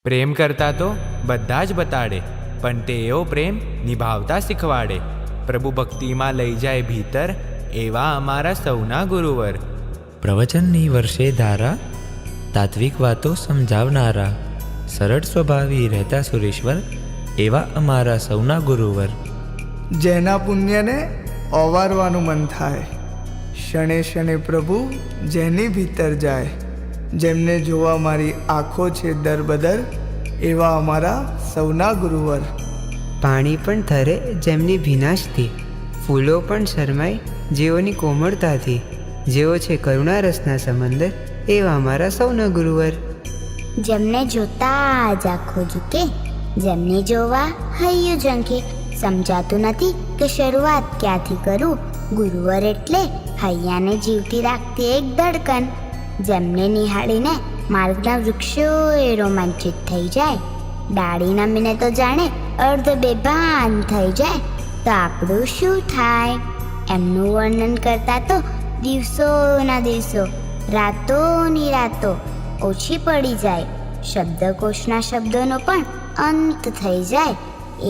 પ્રેમ કરતા તો બધા જ બતાડે, પણ તે એવો પ્રેમ નિભાવતા શીખવાડે. પ્રભુ ભક્તિમાં લઈ જાય ભીતર, એવા અમારા સૌના ગુરુવર. પ્રવચનની વર્ષે ધારા, તાત્વિક વાતો સમજાવનારા, સરળ સ્વભાવી રહેતા સુરેશ્વર, એવા અમારા સૌના ગુરુવર. જેના પુણ્યને ઓવારવાનું મન થાય, ક્ષણે ક્ષણે પ્રભુ જેની ભીતર જાય, જેમને જોવા મારી આંખો છે દરબદર, એવા અમારા સૌના ગુરુવર. પાણી પણ થરે જેમની ભીનાશથી, ફૂલો પણ શરમાય જેઓની કોમળતાથી, જેઓ છે કરુણા રસના સમંદર, એવા અમારા સૌના ગુરુવર. જેમને જોતા જ આંખો ઝૂકે, જેમને જોવા હૈયું ઝંખે, સમજાતું નથી કે શરૂઆત ક્યાંથી કરું. ગુરુવર એટલે હૈયાને જીવતી રાખતી એક ધડકન, જેમને નિહાળીને માર્ગના વૃક્ષો એ રોમાંચિત થઈ જાય. ડાળી નમીને તો જાણે અર્ધ બેભાન થઈ જાય, તો આપણું શું થાય? એમનું વર્ણન કરતા તો દિવસોના દિવસો, રાતોની રાતો ઓછી પડી જાય. શબ્દકોશના શબ્દોનો પણ અંત થઈ જાય.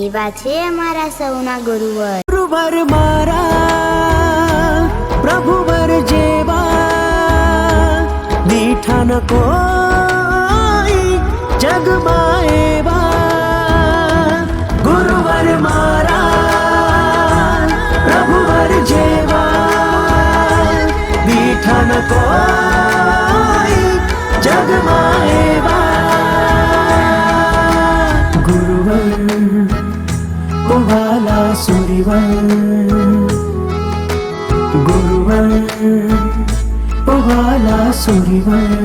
એવા છે અમારા સૌના ગુરુવર. ગુરુવર મારા પ્રભુવર જેવા, મીઠા ન કોઈ જગમાં એવા. ગુરુવર મારા પ્રભુવર જેવા, મીઠા ન કોઈ જગમાં એવા. ગુરુવર વાલા સુરીવર, ગુરુવર વાલા સુરીવર.